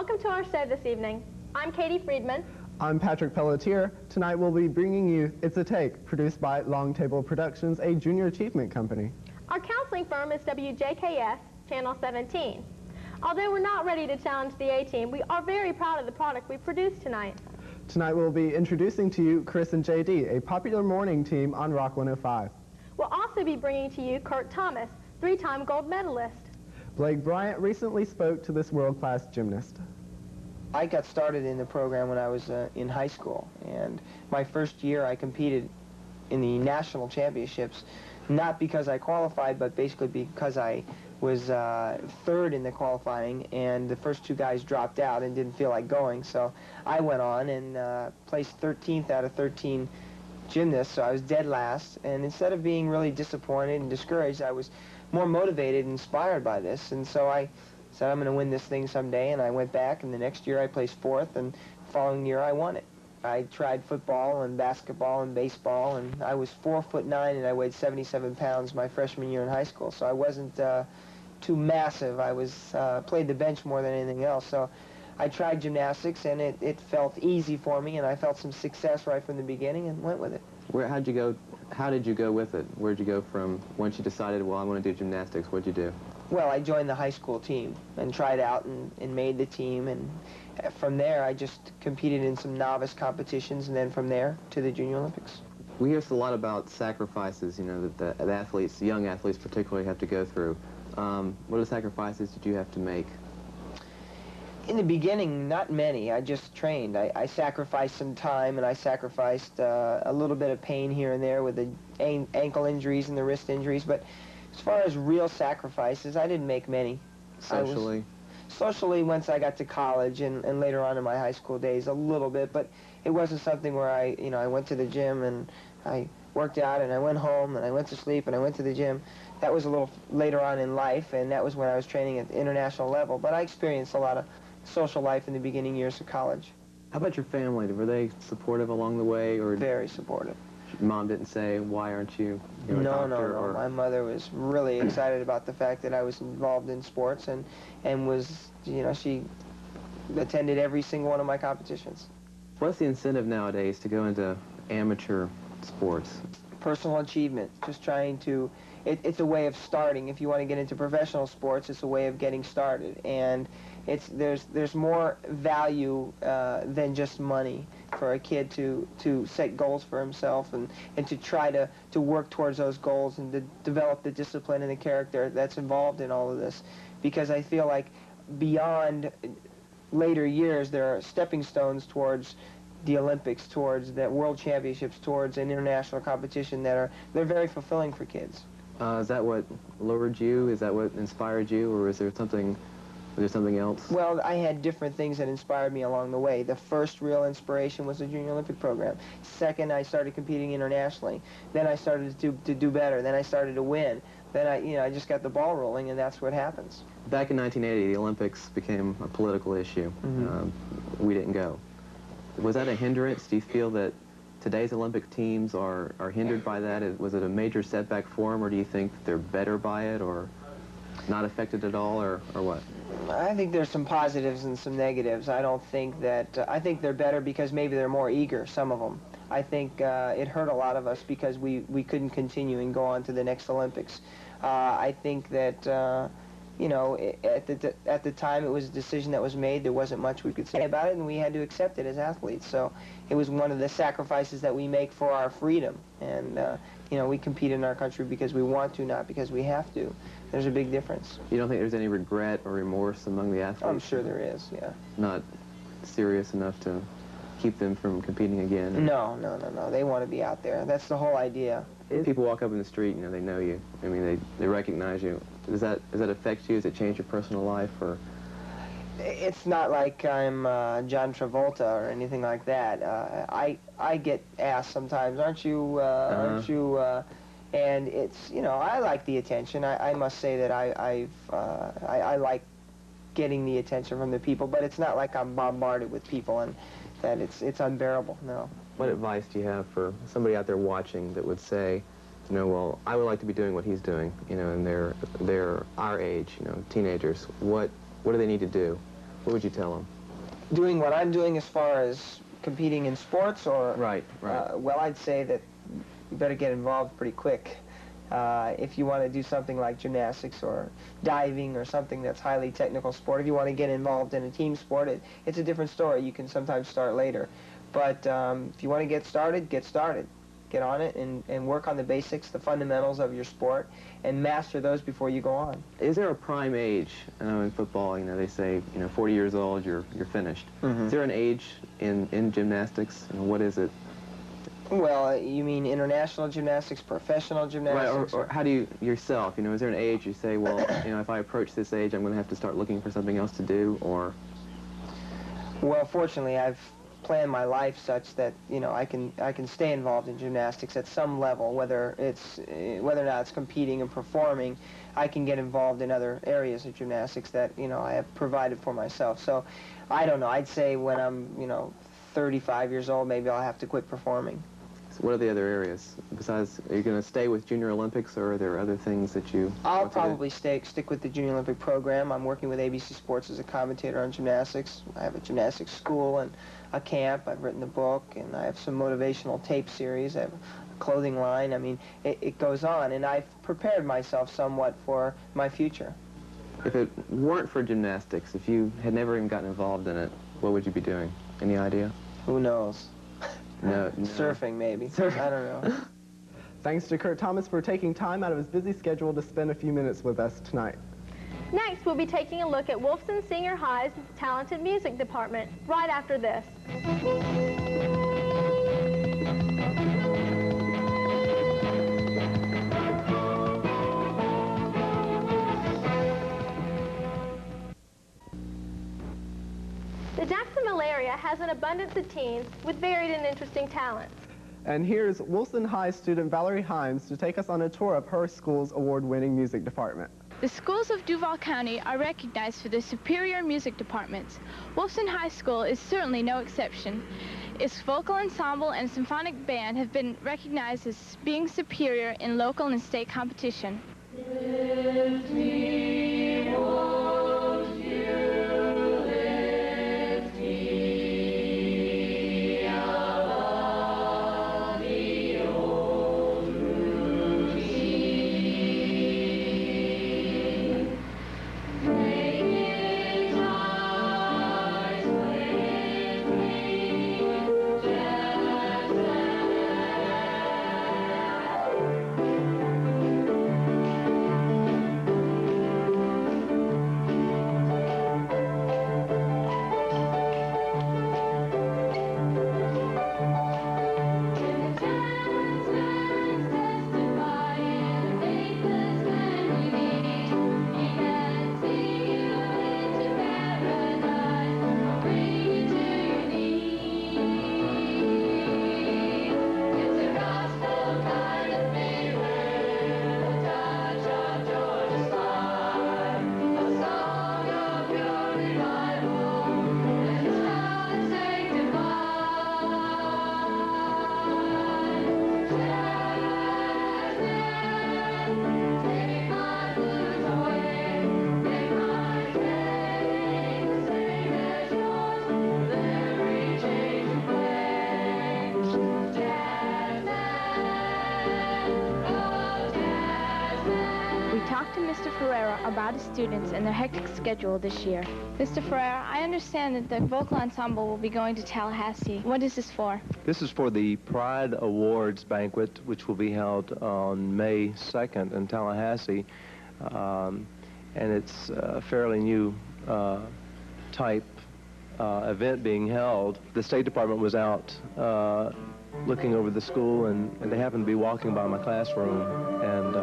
Welcome to our show this evening. I'm Katie Friedman. I'm Patrick Pelletier. Tonight we'll be bringing you It's a Take, produced by Long Table Productions, a junior achievement company. Our counseling firm is WJKS, Channel 17. Although we're not ready to challenge the A-Team, we are very proud of the product we produced tonight. Tonight we'll be introducing to you Chris and JD, a popular morning team on Rock 105. We'll also be bringing to you Kurt Thomas, three-time gold medalist. Blake Bryant recently spoke to this world-class gymnast. I got started in the program when I was in high school, and my first year I competed in the national championships, not because I qualified, but basically because I was third in the qualifying, and the first two guys dropped out and didn't feel like going, so I went on and placed 13th out of 13 gymnasts, so I was dead last, and instead of being really disappointed and discouraged, I was more motivated and inspired by this, and so I said I'm going to win this thing someday, and I went back, and the next year I placed fourth, and the following year I won it. I tried football and basketball and baseball, and I was 4'9", and I weighed 77 pounds my freshman year in high school, so I wasn't too massive. I was played the bench more than anything else, so I tried gymnastics, and it felt easy for me, and I felt some success right from the beginning and went with it. How did you go with it? Where'd you go from once you decided, well, I want to do gymnastics? What'd you do? Well, I joined the high school team and tried out and made the team, and from there I just competed in some novice competitions, and then from there to the Junior Olympics. We hear a lot about sacrifices, you know, that the athletes, young athletes particularly, have to go through. What other sacrifices did you have to make? In the beginning, not many. I just trained. I sacrificed some time, and I sacrificed a little bit of pain here and there with the ankle injuries and the wrist injuries, but as far as real sacrifices, I didn't make many. Socially? Socially, once I got to college and later on in my high school days, a little bit, but it wasn't something where I went to the gym and I worked out and I went home and I went to sleep and I went to the gym. That was a little later on in life, and that was when I was training at the international level, but I experienced a lot of social life in the beginning years of college. How about your family? Were they supportive along the way? Or very supportive. Mom didn't say, why aren't you, a no, doctor? No. Or... My mother was really excited about the fact that I was involved in sports and was, she attended every single one of my competitions. What's the incentive nowadays to go into amateur sports? Personal achievement, just trying to, it's a way of starting. If you want to get into professional sports, it's a way of getting started, and there's more value than just money for a kid to set goals for himself and to try to work towards those goals and to develop the discipline and the character that's involved in all of this, because I feel like beyond later years there are stepping stones towards the Olympics, towards the World Championships, towards an international competition they're very fulfilling for kids. Is that what lured you? Is that what inspired you, or is there something else? Well, I had different things that inspired me along the way. The first real inspiration was the Junior Olympic program. Second, I started competing internationally. Then I started to do better. Then I started to win. Then I just got the ball rolling, and that's what happens. Back in 1980, the Olympics became a political issue. Mm-hmm. We didn't go. Was that a hindrance? Do you feel that today's Olympic teams are hindered by that? Was it a major setback for them, or do you think they're better by it, or not affected at all, or what? I think there's some positives and some negatives. I don't think that, I think they're better because maybe they're more eager, some of them. I think it hurt a lot of us because we couldn't continue and go on to the next Olympics. I think that, at the time it was a decision that was made. There wasn't much we could say about it, and we had to accept it as athletes. So it was one of the sacrifices that we make for our freedom. And, we compete in our country because we want to, not because we have to. There's a big difference. You don't think there's any regret or remorse among the athletes? I'm sure there is, yeah. Not serious enough to keep them from competing again? No. They want to be out there. That's the whole idea. If people walk up in the street, they know you. I mean, they recognize you. Does that affect you? Does it change your personal life, or? It's not like I'm John Travolta or anything like that. I get asked sometimes, aren't you, and it's, I like the attention. I must say that I like getting the attention from the people, but it's not like I'm bombarded with people and that it's unbearable, no. What advice do you have for somebody out there watching that would say, well, I would like to be doing what he's doing, and they're our age, teenagers. What do they need to do? What would you tell them? Doing what I'm doing as far as competing in sports, or? Right. Well, I'd say that you better get involved pretty quick. If you want to do something like gymnastics or diving or something that's highly technical sport, if you want to get involved in a team sport, it's a different story. You can sometimes start later. But if you want to get started, get started. Get on it and work on the basics, the fundamentals of your sport, and master those before you go on. Is there a prime age? I know in football, they say, 40 years old, you're finished. Mm-hmm. Is there an age in gymnastics? What is it? Well, you mean international gymnastics, professional gymnastics? Right, or how do you, yourself, is there an age you say, well, if I approach this age, I'm going to have to start looking for something else to do, or? Well, fortunately, I've planned my life such that, I can stay involved in gymnastics at some level, whether or not it's competing and performing. I can get involved in other areas of gymnastics that, I have provided for myself. So, I don't know, I'd say when I'm, 35 years old, maybe I'll have to quit performing. So what are the other areas? Besides, are you going to stay with Junior Olympics, or are there other things that you I'll probably stick with the Junior Olympic program. I'm working with ABC Sports as a commentator on gymnastics. I have a gymnastics school and a camp. I've written a book, and I have some motivational tape series. I have a clothing line. I mean, it goes on, and I've prepared myself somewhat for my future. If it weren't for gymnastics, if you had never even gotten involved in it, what would you be doing? Any idea? Who knows? No. Surfing, maybe. I don't know. Thanks to Kurt Thomas for taking time out of his busy schedule to spend a few minutes with us tonight. Next, we'll be taking a look at Wolfson Senior High's talented music department right after this. The Jacksonville area has an abundance of teens with varied and interesting talents. And here's Wilson High student Valerie Himes to take us on a tour of her school's award-winning music department. The schools of Duval County are recognized for their superior music departments. Wolfson High School is certainly no exception. Its vocal ensemble and symphonic band have been recognized as being superior in local and state competition. Lift me, won't you lift me above the old routine. Breaking ties with me, about his students and their hectic schedule this year. Mr. Ferreira, I understand that the vocal ensemble will be going to Tallahassee. What is this for? This is for the Pride Awards banquet, which will be held on May 2nd in Tallahassee. And it's a fairly new type event being held. The State Department was out looking over the school, and they happened to be walking by my classroom, and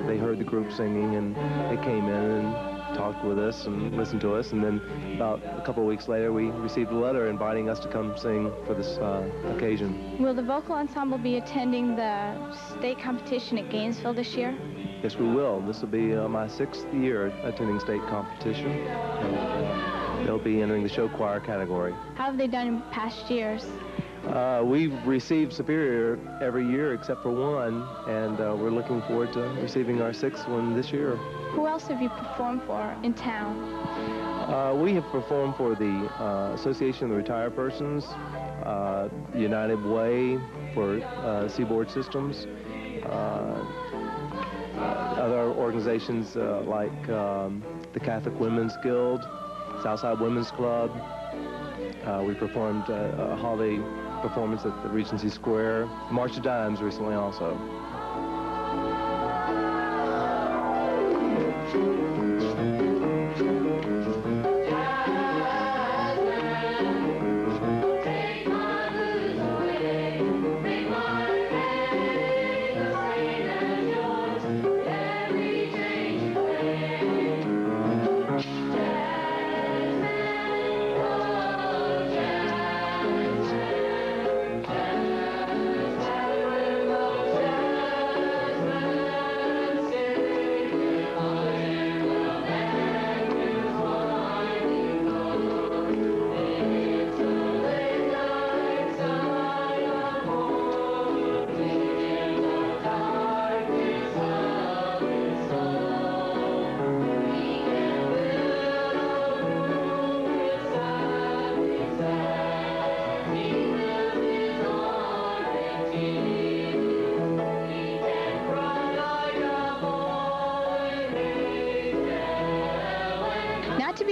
they heard the group singing, and they came in and talked with us and listened to us, and then about a couple of weeks later we received a letter inviting us to come sing for this occasion. Will the vocal ensemble be attending the state competition at Gainesville this year? Yes, we will. This will be my 6th year attending state competition, and they'll be entering the show choir category. How have they done in past years? We receive Superior every year except for one, and we're looking forward to receiving our 6th one this year. Who else have you performed for in town? We have performed for the Association of the Retired Persons, United Way for Seaboard Systems, other organizations like the Catholic Women's Guild, Southside Women's Club. We performed a holiday performance at the Regency Square, March of Dimes recently also.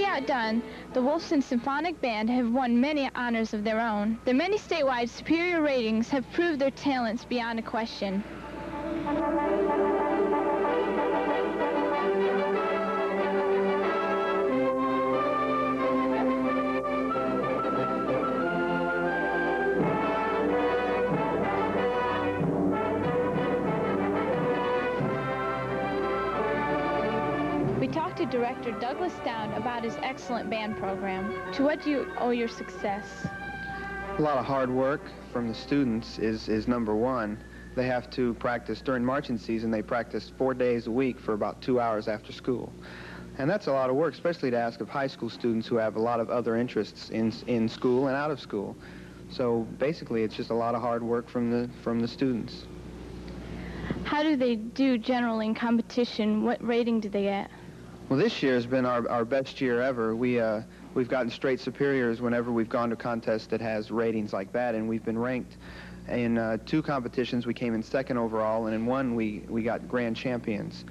Outdone, the Wolfson Symphonic Band have won many honors of their own. Their many statewide superior ratings have proved their talents beyond a question. We talked to director Douglas Dowd about his excellent band program. To what do you owe your success? A lot of hard work from the students is number one. They have to practice during marching season. They practice 4 days a week for about 2 hours after school. And that's a lot of work, especially to ask of high school students who have a lot of other interests in school and out of school. So basically it's just a lot of hard work from the students. How do they do generally in competition? What rating do they get? Well, this year has been our best year ever. We've gotten straight superiors whenever we've gone to a contest that has ratings like that, and we've been ranked. In 2 competitions, we came in 2nd overall, and in 1, we got grand champions.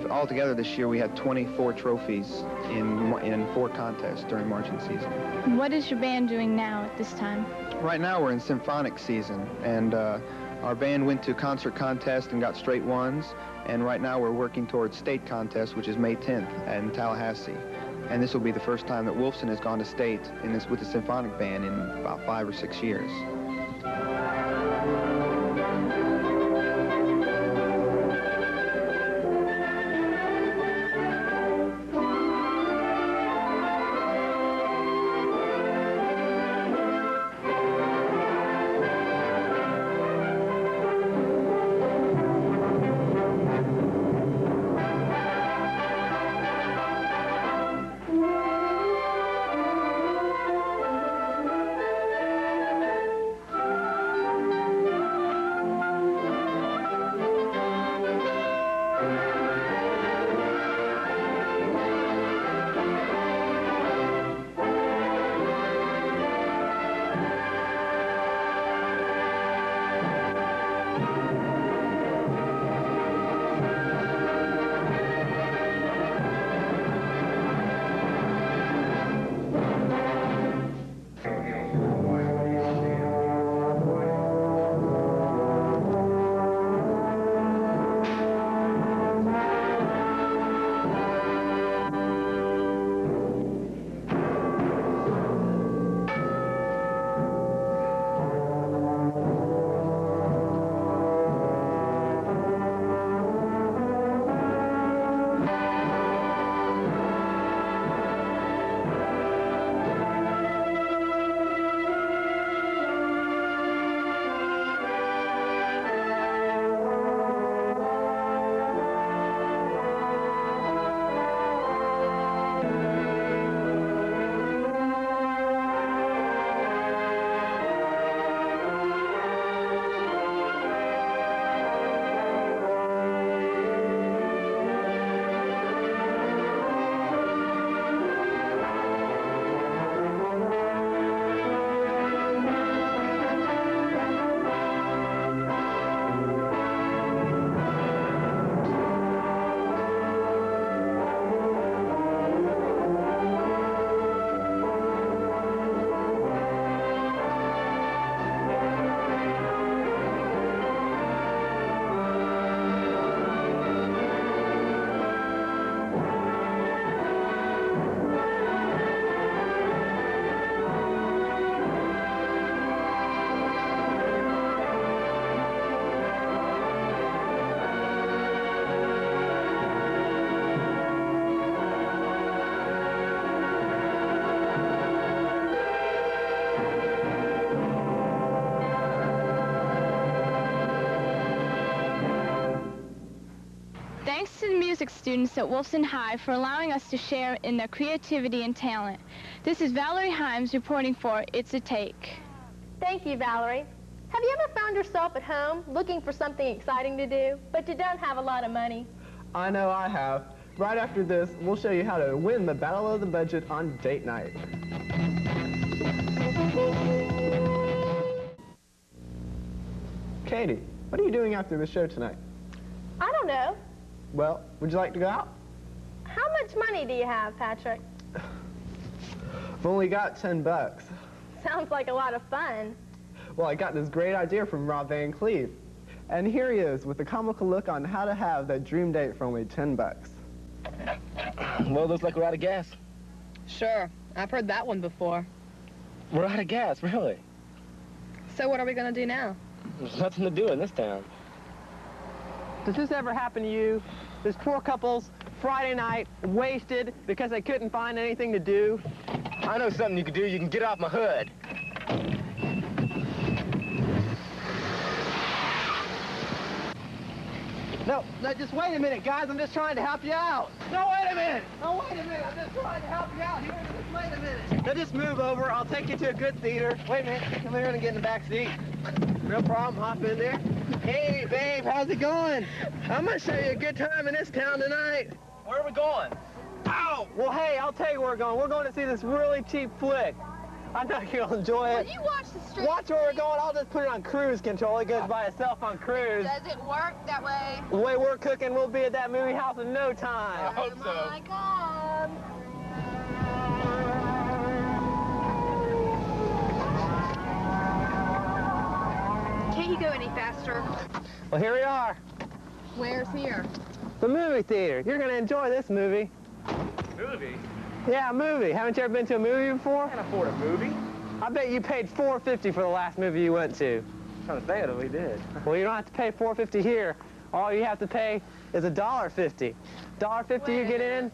Altogether this year, we had 24 trophies in 4 contests during marching season. What is your band doing now at this time? Right now, we're in symphonic season, and our band went to concert contest and got straight 1s, and right now we're working towards state contest, which is May 10th in Tallahassee. And this will be the first time that Wolfson has gone to state with the symphonic band in about 5 or 6 years. Thanks to the music students at Wolfson High for allowing us to share in their creativity and talent. This is Valerie Himes reporting for It's a Take. Thank you, Valerie. Have you ever found yourself at home looking for something exciting to do, but you don't have a lot of money? I know I have. Right after this, we'll show you how to win the Battle of the Budget on date night. Katie, what are you doing after the show tonight? I don't know. Well, would you like to go out? How much money do you have, Patrick? I've only got 10 bucks. Sounds like a lot of fun. Well, I got this great idea from Rob Van Cleve. And here he is with a comical look on how to have that dream date for only 10 bucks. Well, looks like we're out of gas. Sure, I've heard that one before. We're out of gas, really. So what are we gonna do now? There's nothing to do in this town. Does this ever happen to you? This poor couple's Friday night wasted because they couldn't find anything to do? I know something you can do. You can get off my hood. No, just wait a minute, guys. I'm just trying to help you out. No, wait a minute. No, wait a minute. I'm just trying to help you out here. Just wait a minute. Now, just move over. I'll take you to a good theater. Wait a minute. Come here and get in the back seat. No problem. Hop in there. Hey, babe. How's it going? I'm going to show you a good time in this town tonight. Where are we going? Ow! Well, hey, I'll tell you where we're going. We're going to see this really cheap flick. I know you'll enjoy it. Will you watch the street? Watch where we're going. I'll just put it on cruise control. It goes by itself on cruise. Does it work that way? The way we're cooking, we'll be at that movie house in no time. I hope so. Oh my God. Can't you go any faster? Well, here we are. Where's here? The movie theater. You're going to enjoy this movie. Movie? Yeah, a movie. Haven't you ever been to a movie before? I can't afford a movie. I bet you paid $4.50 for the last movie you went to. I'm trying to think of it, we did. Well, you don't have to pay $4.50 here. All you have to pay is $1.50. $1.50 you get in,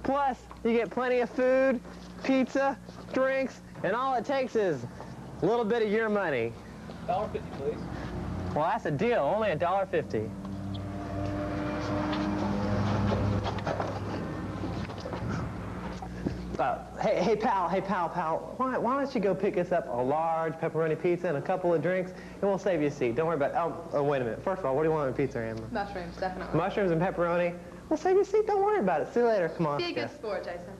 plus you get plenty of food, pizza, drinks, and all it takes is a little bit of your money. $1.50, please. Well, that's a deal. Only $1.50. Hey, pal. Why don't you go pick us up a large pepperoni pizza and a couple of drinks, and we'll save you a seat. Don't worry about it. Oh, wait a minute. First of all, what do you want in pizza, Amber? Mushrooms, definitely. Mushrooms and pepperoni. We'll save you a seat. Don't worry about it. See you later. Come on. Be a good sport, Jason.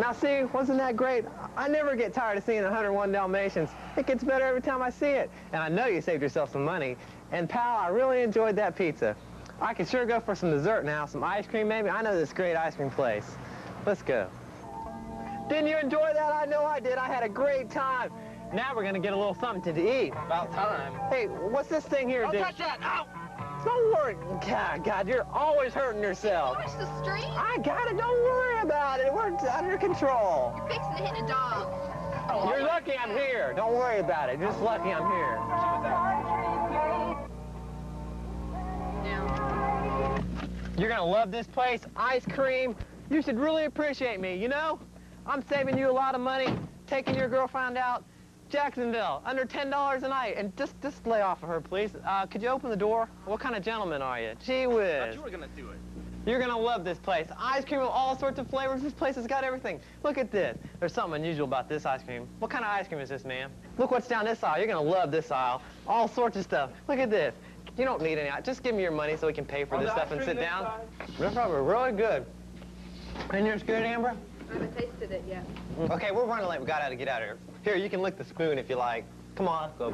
Now see, wasn't that great? I never get tired of seeing 101 Dalmatians. It gets better every time I see it. And I know you saved yourself some money. And pal, I really enjoyed that pizza. I could sure go for some dessert now, some ice cream maybe. I know this great ice cream place. Let's go. Didn't you enjoy that? I know I did. I had a great time. Now we're gonna get a little something to eat. About time. Hey, what's this thing here, Don't dude? touch that! Ow! Don't worry. God, you're always hurting yourself. Watch the street. I got it. Don't worry about it. We're under control. You're fixing to hit a dog. You're lucky I'm here. Don't worry about it. You're just lucky I'm here. Now. You're gonna love this place. Ice cream. You should really appreciate me, you know? I'm saving you a lot of money, taking your girlfriend out. Jacksonville, under $10 a night. And just lay off of her, please. Could you open the door? What kind of gentleman are you? Gee whiz. I thought you were gonna do it. You're gonna love this place. Ice cream of all sorts of flavors. This place has got everything. Look at this. There's something unusual about this ice cream. What kind of ice cream is this, ma'am? Look what's down this aisle. You're gonna love this aisle. All sorts of stuff. Look at this. You don't need any. Just give me your money so we can pay for this stuff and sit down. No problem. Really good. And yours good, Amber? I haven't tasted it yet. Okay, we're running late. We gotta get out of here. Here, you can lick the spoon if you like. Come on, go.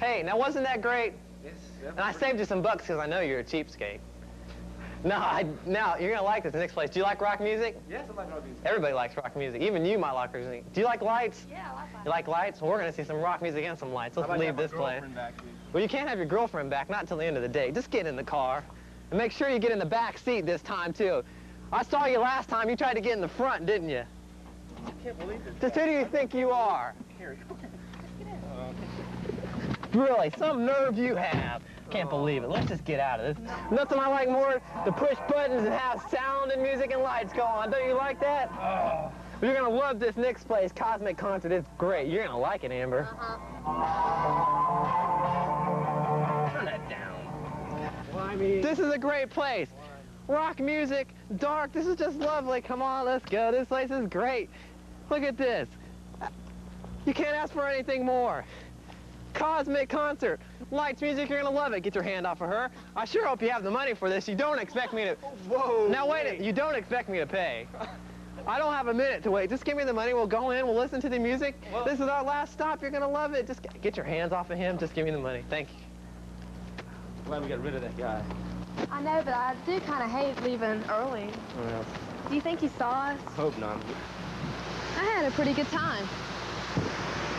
Hey, now wasn't that great? Yes. And I saved you some bucks because I know you're a cheapskate. Now, you're gonna like this next place. Do you like rock music? Yes, I like rock music. Everybody likes rock music. Even you might like rock music. Do you like lights? Yeah, I like that. You like lights? Well, we're gonna see some rock music and some lights. Let's leave this place. Well, you can't have your girlfriend back, not until the end of the day. Just get in the car. And make sure you get in the back seat this time, too. I saw you last time. You tried to get in the front, didn't you? I can't believe this. Just who do you think you are? Here. Really, some nerve you have. Can't believe it. Let's just get out of this. Nothing I like more to push buttons and have sound and music and lights go on. Don't you like that? You're going to love this next place, Cosmic Concert. It's great. You're going to like it, Amber. Turn that down. Well, I mean... This is a great place. Rock music, dark. This is just lovely. Come on, let's go. This place is great. Look at this. You can't ask for anything more. Cosmic Concert. Lights, music, you're going to love it. Get your hand off of her. I sure hope you have the money for this. You don't expect me to... Whoa! Now, wait. You don't expect me to pay. I don't have a minute to wait. Just give me the money. We'll go in. We'll listen to the music. Well, this is our last stop. You're going to love it. Just get your hands off of him. Just give me the money. Thank you. Glad we got rid of that guy. I know, but I do kind of hate leaving early. Well, Do you think he saw us? Hope not. I had a pretty good time.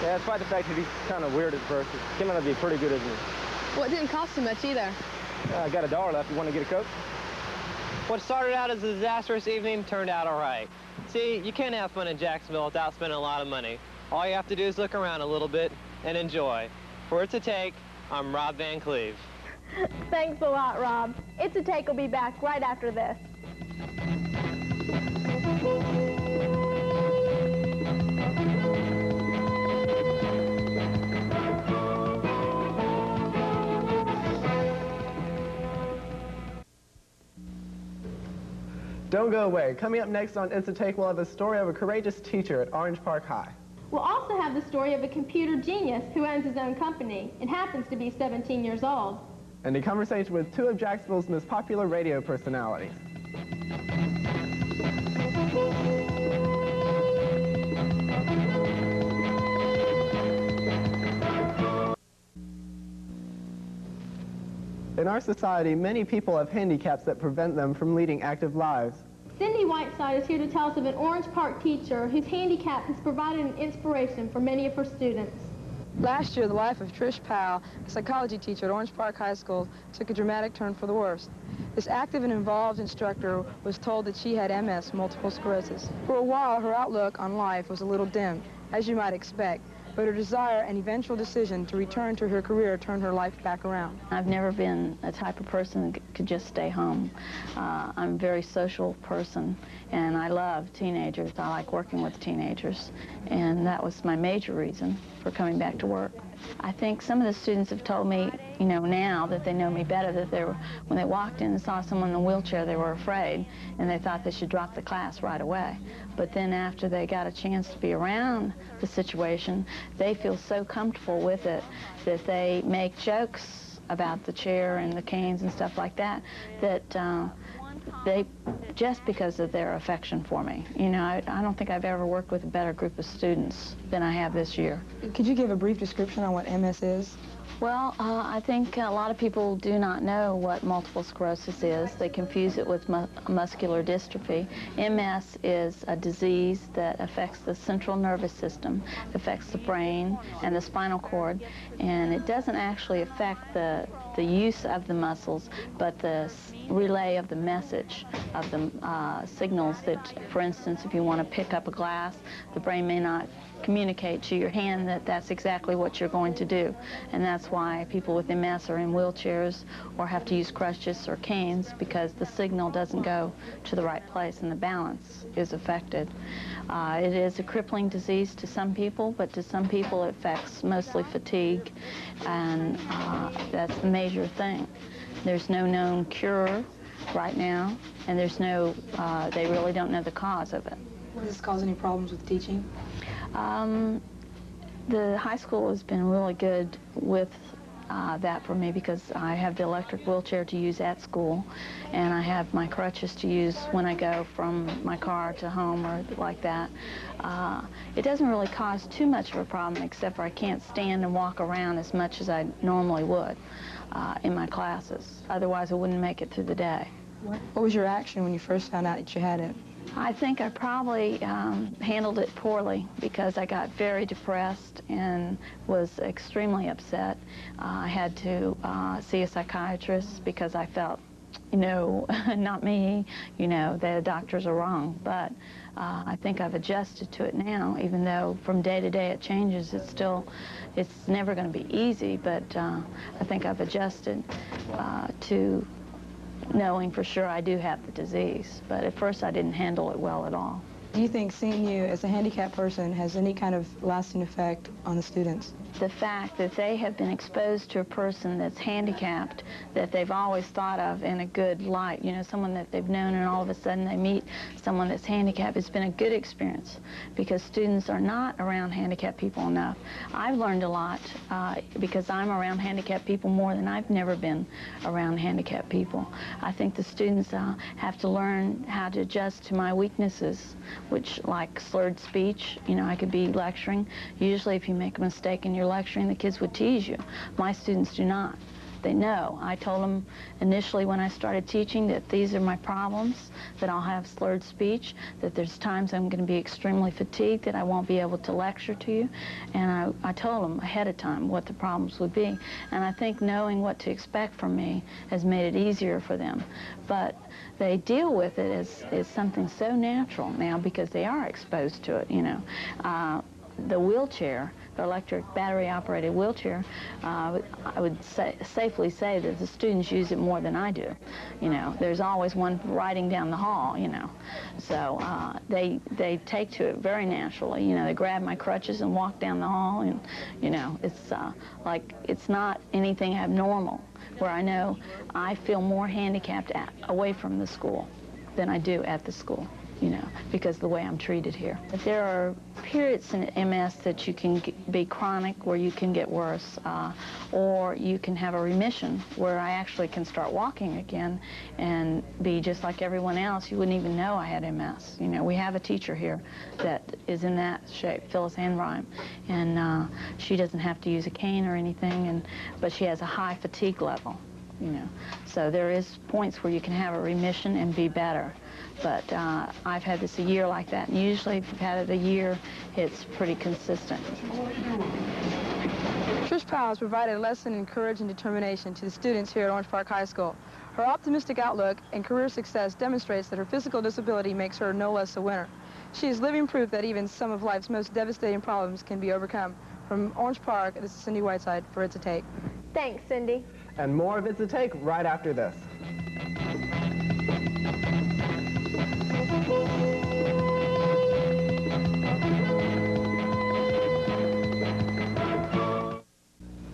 Yeah, despite the fact that he's kind of weird at first, it came out to be pretty good, isn't it? Well, it didn't cost too much either. I got $1 left. You want to get a Coke? what started out as a disastrous evening turned out all right. See, you can't have fun in Jacksonville without spending a lot of money. All you have to do is look around a little bit and enjoy. For It's a Take, I'm Rob Van Cleve. Thanks a lot, Rob. It's a Take will be back right after this. Don't go away. Coming up next on It's a Take, we'll have a story of a courageous teacher at Orange Park High. We'll also have the story of a computer genius who owns his own company and happens to be 17 years old. And a conversation with two of Jacksonville's most popular radio personalities. In our society, many people have handicaps that prevent them from leading active lives. Cindy Whiteside is here to tell us of an Orange Park teacher whose handicap has provided an inspiration for many of her students. Last year, the life of Trish Powell, a psychology teacher at Orange Park High School, took a dramatic turn for the worse. This active and involved instructor was told that she had MS, multiple sclerosis. For a while, her outlook on life was a little dim, as you might expect, but her desire and eventual decision to return to her career turned her life back around. I've never been a type of person that could just stay home. I'm a very social person, and I love teenagers. I like working with teenagers, and that was my major reason for coming back to work. I think some of the students have told me, you know, now that they know me better, that they were, when they walked in and saw someone in a wheelchair, they were afraid, and they thought they should drop the class right away. But then after they got a chance to be around the situation, they feel so comfortable with it that they make jokes about the chair and the canes and stuff like that, that they, just because of their affection for me. You know, I don't think I've ever worked with a better group of students than I have this year. Could you give a brief description on what MS is? Well, I think a lot of people do not know what multiple sclerosis is. They confuse it with muscular dystrophy. MS is a disease that affects the central nervous system, affects the brain and the spinal cord, and it doesn't actually affect the use of the muscles, but the relay of the message of the signals that, for instance, if you want to pick up a glass, the brain may not communicate to your hand that that's exactly what you're going to do. And that's why people with MS are in wheelchairs or have to use crutches or canes, because the signal doesn't go to the right place and the balance is affected. It is a crippling disease to some people, but to some people it affects mostly fatigue, and that's the major thing. There's no known cure right now, and there's no, they really don't know the cause of it. Does this cause any problems with teaching? The high school has been really good with that for me, because I have the electric wheelchair to use at school, and I have my crutches to use when I go from my car to home or like that. It doesn't really cause too much of a problem, except for I can't stand and walk around as much as I normally would in my classes. Otherwise, I wouldn't make it through the day. What was your reaction when you first found out that you had it? I think I probably handled it poorly, because I got very depressed and was extremely upset. I had to see a psychiatrist because I felt, you know, not me, you know, the doctors are wrong. But I think I've adjusted to it now, even though from day to day it changes. It's never going to be easy, but I think I've adjusted to knowing for sure I do have the disease. But at first I didn't handle it well at all. Do you think seeing you as a handicapped person has any kind of lasting effect on the students? The fact that they have been exposed to a person that's handicapped that they've always thought of in a good light, you know, someone that they've known, and all of a sudden they meet someone that's handicapped, it's been a good experience because students are not around handicapped people enough. I've learned a lot because I'm around handicapped people more than I've never been around handicapped people. I think the students have to learn how to adjust to my weaknesses, which, like slurred speech, you know, I could be lecturing. Usually if you make a mistake in your lecturing, the kids would tease you. My students do not. They know. I told them initially when I started teaching that these are my problems, that I'll have slurred speech, that there's times I'm going to be extremely fatigued, that I won't be able to lecture to you. And I told them ahead of time what the problems would be. And I think knowing what to expect from me has made it easier for them. But they deal with it as something so natural now because they are exposed to it, you know. The wheelchair, the electric battery-operated wheelchair, I would safely say that the students use it more than I do. You know, there's always one riding down the hall, you know. So they take to it very naturally. You know, they grab my crutches and walk down the hall, and, you know, it's like it's not anything abnormal, where I know I feel more handicapped away from the school than I do at the school, you know, because of the way I'm treated here. But there are periods in MS that you can be chronic, where you can get worse, or you can have a remission where I actually can start walking again and be just like everyone else. You wouldn't even know I had MS. You know, we have a teacher here that is in that shape, Phyllis Anrime, and she doesn't have to use a cane or anything, but she has a high fatigue level, you know. So there is points where you can have a remission and be better. But I've had this a year like that, and usually if you've had it a year, it's pretty consistent. Trish Powell has provided a lesson in courage and determination to the students here at Orange Park High School. Her optimistic outlook and career success demonstrates that her physical disability makes her no less a winner. She is living proof that even some of life's most devastating problems can be overcome. From Orange Park, this is Cindy Whiteside for It's a Take. Thanks, Cindy. And more of It's a Take right after this.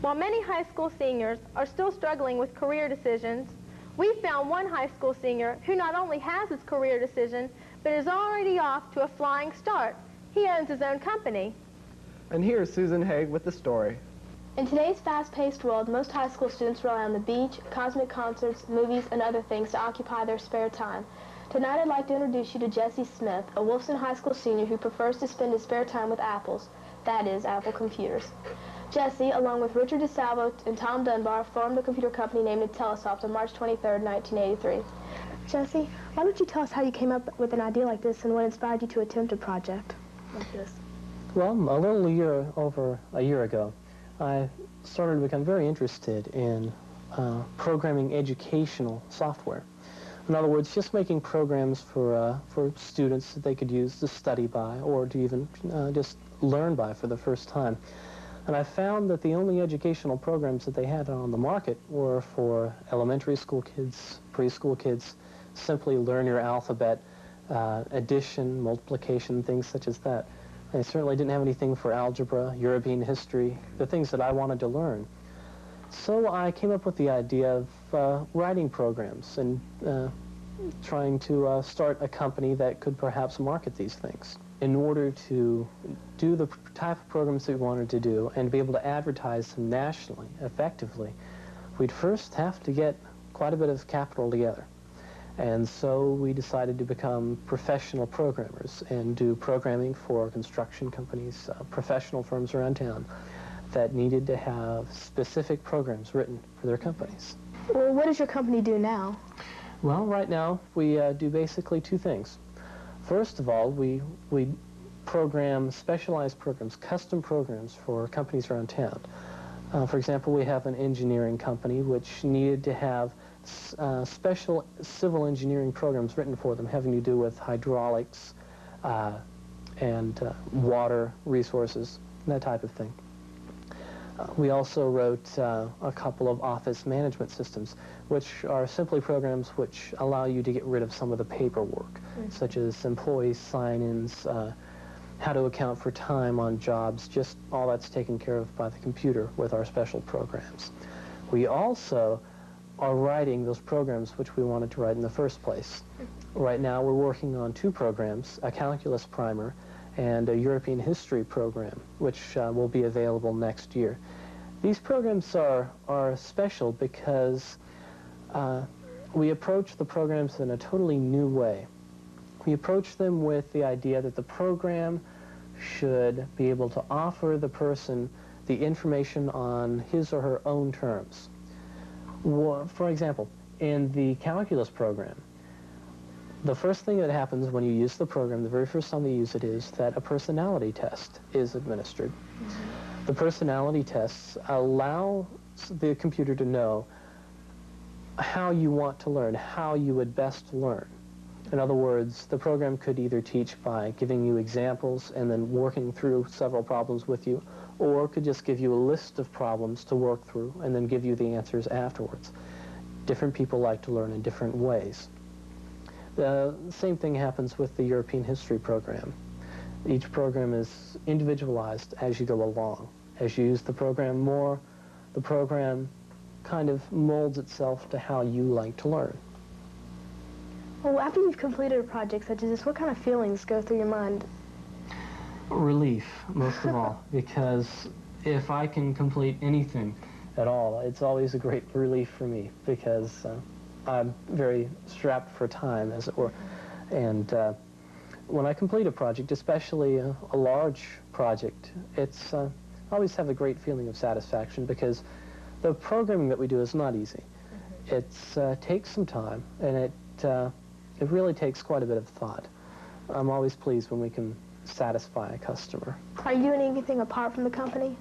While many high school seniors are still struggling with career decisions, we found one high school senior who not only has his career decision, but is already off to a flying start. He owns his own company. And here's Susan Haig with the story. In today's fast-paced world, most high school students rely on the beach, cosmic concerts, movies, and other things to occupy their spare time. Tonight I'd like to introduce you to Jesse Smith, a Wolfson High School senior who prefers to spend his spare time with apples, that is, Apple computers. Jesse, along with Richard DeSalvo and Tom Dunbar, formed a computer company named Intellisoft on March 23, 1983. Jesse, why don't you tell us how you came up with an idea like this and what inspired you to attempt a project like this? Well, over a year ago, I started to become very interested in programming educational software. In other words, just making programs for students that they could use to study by or to even just learn by for the first time. And I found that the only educational programs that they had on the market were for elementary school kids, preschool kids, simply learn your alphabet, addition, multiplication, things such as that. They certainly didn't have anything for algebra, European history, the things that I wanted to learn. So I came up with the idea of writing programs and trying to start a company that could perhaps market these things. In order to do the type of programs that we wanted to do and be able to advertise them nationally, effectively, we'd first have to get quite a bit of capital together. And so we decided to become professional programmers and do programming for construction companies, professional firms around town that needed to have specific programs written for their companies. Well, what does your company do now? Well, right now we do basically two things. First of all, we program specialized programs, custom programs for companies around town. For example, we have an engineering company which needed to have special civil engineering programs written for them having to do with hydraulics and water resources, that type of thing. We also wrote a couple of office management systems, which are simply programs which allow you to get rid of some of the paperwork, such as employee sign-ins, how to account for time on jobs, just all that's taken care of by the computer with our special programs. We also are writing those programs which we wanted to write in the first place. Right now we're working on 2 programs, a calculus primer and a European history program, which will be available next year. These programs are special because we approach the programs in a totally new way. We approach them with the idea that the program should be able to offer the person the information on his or her own terms. For example, in the calculus program, the first thing that happens when you use the program, the very first time you use it, is that a personality test is administered. The personality tests allow the computer to know how you want to learn, how you would best learn. In other words, the program could either teach by giving you examples and then working through several problems with you, or could just give you a list of problems to work through and then give you the answers afterwards. Different people like to learn in different ways. The same thing happens with the European history program. Each program is individualized as you go along. As you use the program more, the program kind of molds itself to how you like to learn. Well, after you've completed a project such as this, what kind of feelings go through your mind? Relief, most of all, because if I can complete anything at all, it's always a great relief for me, because I'm very strapped for time, as it were. And when I complete a project, especially a large project, it's I always have a great feeling of satisfaction, because the programming that we do is not easy. It takes some time, and it really takes quite a bit of thought. I'm always pleased when we can satisfy a customer. Are you doing anything apart from the company?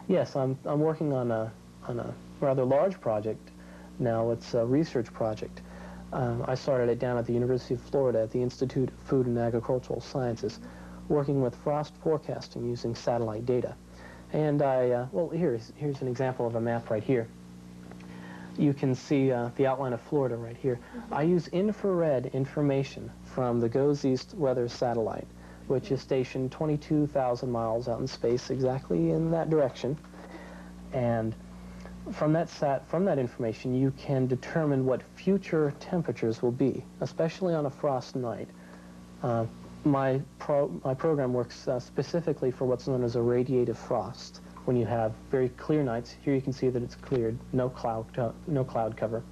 Yes, I'm working on a rather large project now. It's a research project. I started it down at the University of Florida at the Institute of Food and Agricultural Sciences, working with frost forecasting using satellite data. And well, here's an example of a map right here. You can see the outline of Florida right here. I use infrared information from the GOES East weather satellite, which is stationed 22,000 miles out in space, exactly in that direction. And from that information, you can determine what future temperatures will be, especially on a frost night. My program works specifically for what's known as a radiative frost. When you have very clear nights, here you can see that it's cleared, no cloud cover.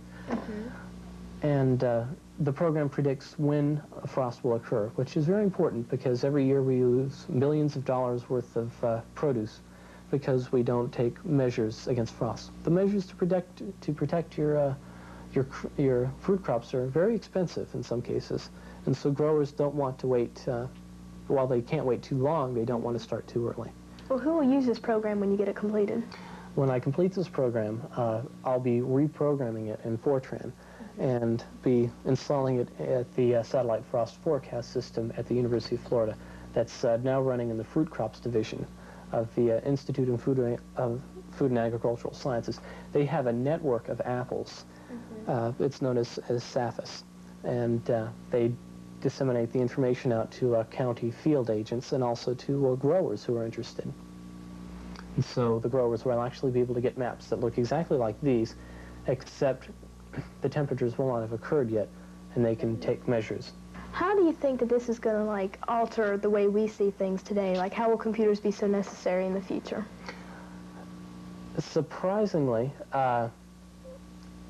And the program predicts when a frost will occur, which is very important, because every year we lose millions of dollars worth of produce because we don't take measures against frost. The measures to protect your fruit crops are very expensive in some cases, and so growers don't want to wait. While they can't wait too long, they don't want to start too early. Well, who will use this program when you get it completed? When I complete this program, I'll be reprogramming it in Fortran and be installing it at the Satellite Frost Forecast System at the University of Florida. That's now running in the Fruit Crops Division of the Institute of Food and Agricultural Sciences. They have a network of apples. It's known as SAFIS, and they disseminate the information out to county field agents and also to growers who are interested. And so the growers will actually be able to get maps that look exactly like these, except the temperatures will not have occurred yet, and they can take measures. How do you think that this is going to, like, alter the way we see things today? Like, how will computers be so necessary in the future? Surprisingly,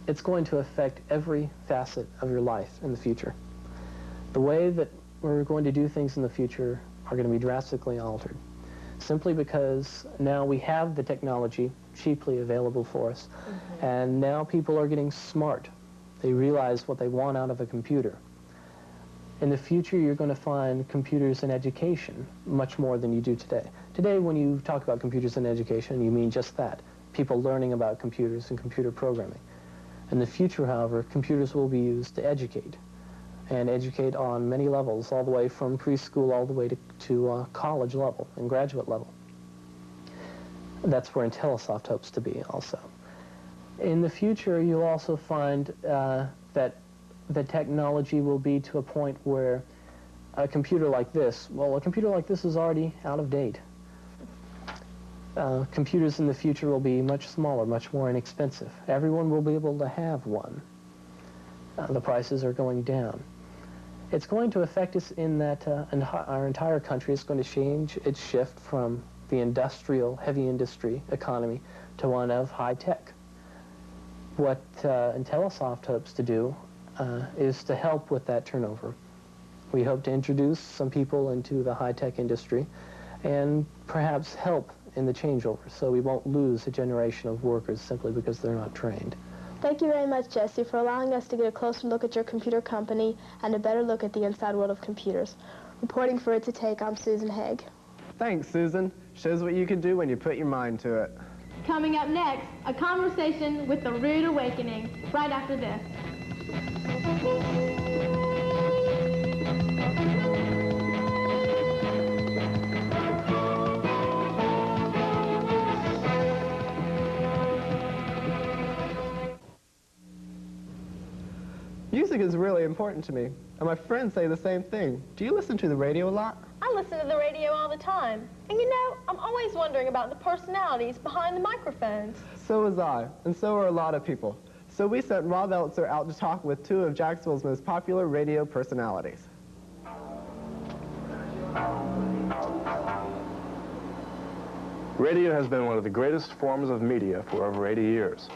it's going to affect every facet of your life in the future. The way that we're going to do things in the future are going to be drastically altered, simply because now we have the technology cheaply available for us, and now people are getting smart. They realize what they want out of a computer. In the future, you're going to find computers in education much more than you do today. Today, when you talk about computers in education, you mean just that, people learning about computers and computer programming. In the future, however, computers will be used to educate, and educate on many levels, all the way from preschool all the way to college level and graduate level. That's where IntelliSoft hopes to be also. In the future, you'll also find that the technology will be to a point where a computer like this, well, a computer like this is already out of date. Computers in the future will be much smaller, much more inexpensive. Everyone will be able to have one. The prices are going down. It's going to affect us in that our entire country is going to change its shift from the industrial, heavy industry economy to one of high tech. What IntelliSoft hopes to do is to help with that turnover. We hope to introduce some people into the high-tech industry and perhaps help in the changeover so we won't lose a generation of workers simply because they're not trained. Thank you very much, Jesse, for allowing us to get a closer look at your computer company and a better look at the inside world of computers. Reporting for It's a Take, I'm Susan Haig. Thanks, Susan. Shows what you can do when you put your mind to it. Coming up next, a conversation with the Rude Awakening, right after this. Music is really important to me, and my friends say the same thing. Do you listen to the radio a lot? I listen to the radio all the time. And you know, I'm always wondering about the personalities behind the microphones. So was I, and so are a lot of people. So we sent Rob Eltzer out to talk with two of Jacksonville's most popular radio personalities. Radio has been one of the greatest forms of media for over 80 years.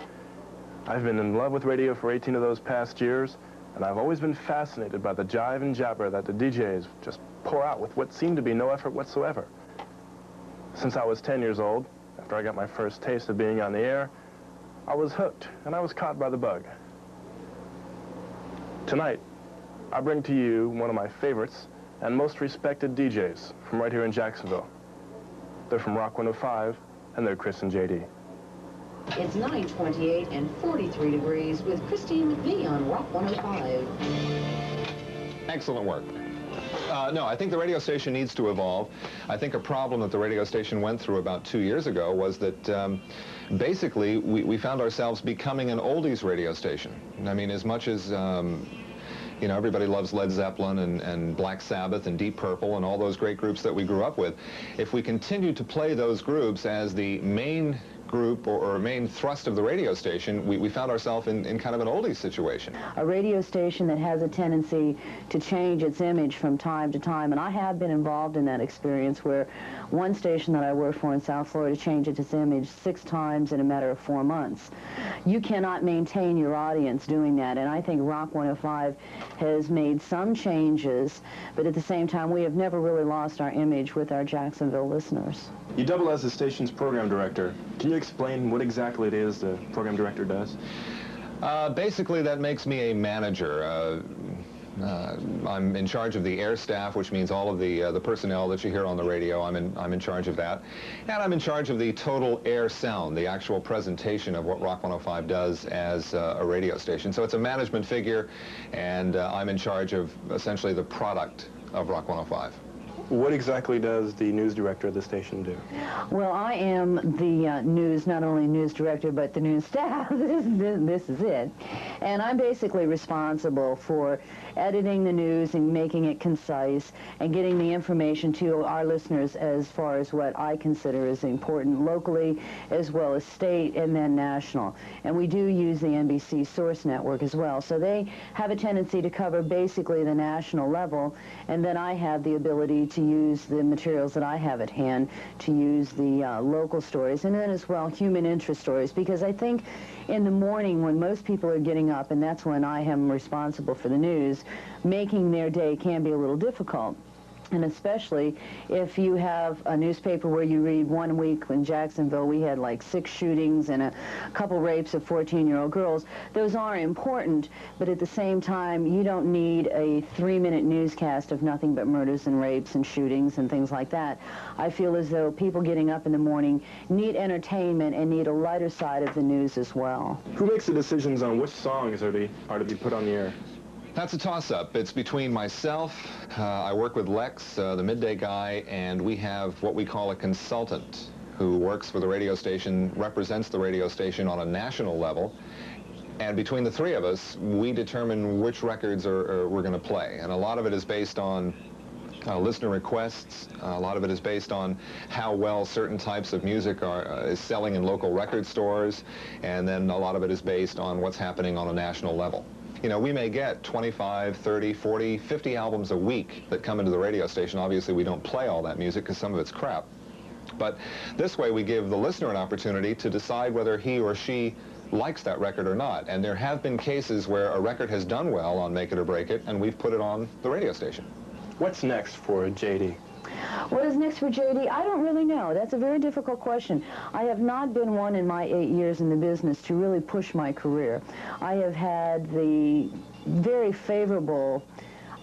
I've been in love with radio for 18 of those past years, and I've always been fascinated by the jive and jabber that the DJs just pour out with what seemed to be no effort whatsoever. Since I was 10 years old, after I got my first taste of being on the air, I was hooked, and I was caught by the bug. Tonight, I bring to you one of my favorites and most respected DJs from right here in Jacksonville. They're from Rock 105, and they're Chris and JD. It's 9:28 and 43 degrees with Christine McVie on Rock 105. Excellent work. No, I think the radio station needs to evolve. I think a problem that the radio station went through about 2 years ago was that basically we found ourselves becoming an oldies radio station. I mean, as much as you know, everybody loves Led Zeppelin and Black Sabbath and Deep Purple and all those great groups that we grew up with. If we continue to play those groups as the main group or main thrust of the radio station, we found ourselves in kind of an oldies situation. A radio station that has a tendency to change its image from time to time, and I have been involved in that experience where one station that I worked for in South Florida changed its image 6 times in a matter of 4 months. You cannot maintain your audience doing that, and I think Rock 105 has made some changes, but at the same time we have never really lost our image with our Jacksonville listeners. You double as the station's program director. Can you explain what exactly it is the program director does? Basically, that makes me a manager. I'm in charge of the air staff, which means all of the personnel that you hear on the radio. I'm in charge of that. And I'm in charge of the total air sound, the actual presentation of what Rock 105 does as a radio station. So it's a management figure, and I'm in charge of essentially the product of Rock 105. What exactly does the news director of the station do? Well, I am the news, not only news director, but the news staff. This is it. And I'm basically responsible for editing the news and making it concise and getting the information to our listeners as far as what I consider is important locally as well as state and then national. And we do use the NBC Source Network as well. So they have a tendency to cover basically the national level, and then I have the ability to use the materials that I have at hand to use the local stories, and then as well human interest stories, because I think in the morning when most people are getting up, and that's when I am responsible for the news, making their day can be a little difficult. And especially if you have a newspaper where you read 1 week in Jacksonville, we had like 6 shootings and a couple rapes of 14-year-old girls. Those are important, but at the same time, you don't need a 3-minute newscast of nothing but murders and rapes and shootings and things like that. I feel as though people getting up in the morning need entertainment and need a lighter side of the news as well. Who makes the decisions on which songs are to be put on the air? That's a toss-up. It's between myself, I work with Lex, the midday guy, and we have what we call a consultant. who works for the radio station, represents the radio station on a national level. And between the three of us, we determine which records we're going to play. And a lot of it is based on listener requests. A lot of it is based on how well certain types of music is selling in local record stores. And then a lot of it is based on what's happening on a national level. You know, we may get 25, 30, 40, 50 albums a week that come into the radio station. Obviously, we don't play all that music because some of it's crap. But this way, we give the listener an opportunity to decide whether he or she likes that record or not. And there have been cases where a record has done well on Make It or Break It, and we've put it on the radio station. What's next for JD? What is next for JD? I don't really know. That's a very difficult question. I have not been one in my 8 years in the business to really push my career. I have had the very favorable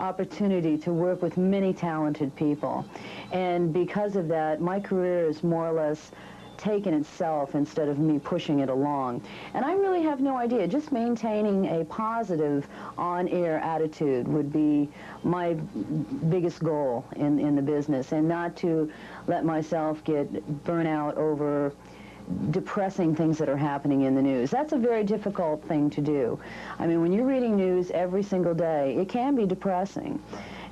opportunity to work with many talented people. And because of that, my career is more or less taken itself instead of me pushing it along. And I really have no idea. Just maintaining a positive on-air attitude would be my biggest goal in the business, and not to let myself get burnt out over depressing things that are happening in the news. That's a very difficult thing to do. I mean, when you're reading news every single day, it can be depressing.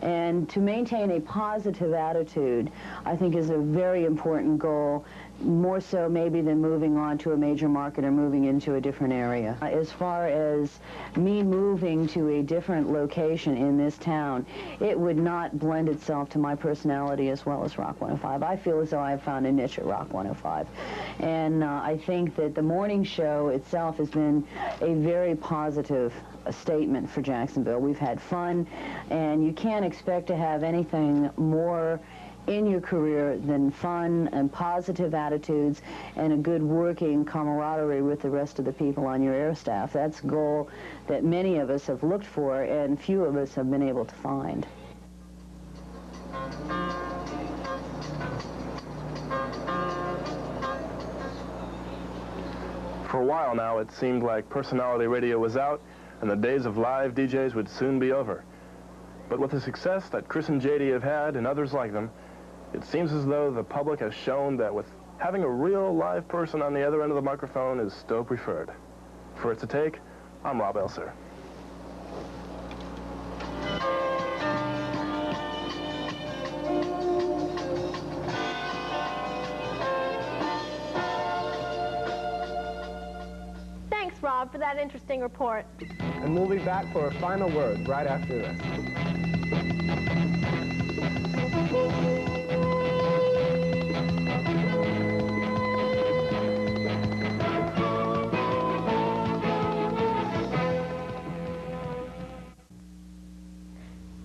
And to maintain a positive attitude, I think, is a very important goal, more so maybe than moving on to a major market or moving into a different area. As far as me moving to a different location in this town, it would not blend itself to my personality as well as Rock 105. I feel as though I've found a niche at Rock 105. And I think that the morning show itself has been a very positive statement for Jacksonville. We've had fun, and you can't expect to have anything more in your career than fun and positive attitudes and a good working camaraderie with the rest of the people on your air staff. That's a goal that many of us have looked for and few of us have been able to find. For a while now, it seemed like personality radio was out and the days of live DJs would soon be over. But with the success that Chris and JD have had and others like them, it seems as though the public has shown that with having a real live person on the other end of the microphone is still preferred. For It's a Take, I'm Rob Elser. Thanks, Rob, for that interesting report. And we'll be back for a final word right after this.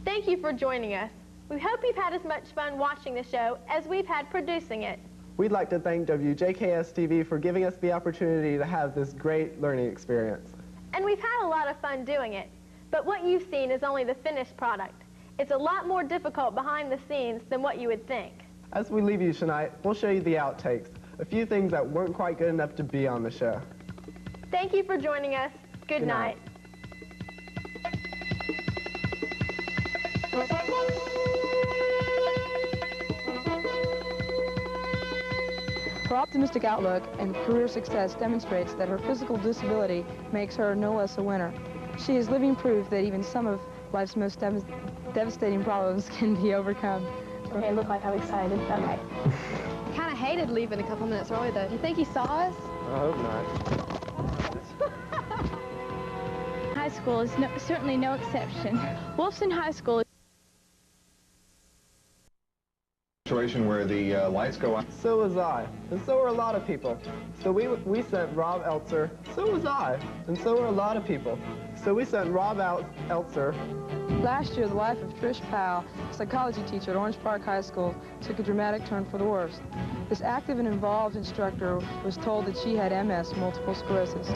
Thank you for joining us. We hope you've had as much fun watching the show as we've had producing it. We'd like to thank WJKS-TV for giving us the opportunity to have this great learning experience. And we've had a lot of fun doing it. But what you've seen is only the finished product. It's a lot more difficult behind the scenes than what you would think. As we leave you tonight, we'll show you the outtakes, a few things that weren't quite good enough to be on the show. Thank you for joining us. Good night. Her optimistic outlook and career success demonstrates that her physical disability makes her no less a winner. She is living proof that even some of life's most devastating problems can be overcome. Okay, look like I'm excited. Okay. Kind of hated leaving a couple minutes early, though. Do you think he saw us? I hope not. High school is certainly no exception. Wolfson High School is Situation where the lights go out. So was I, and so were a lot of people. So we sent Rob Elser. So was I, and so were a lot of people. So we sent Rob Elser. Last year, the life of Trish Powell, a psychology teacher at Orange Park High School, took a dramatic turn for the worse. This active and involved instructor was told that she had MS, multiple sclerosis.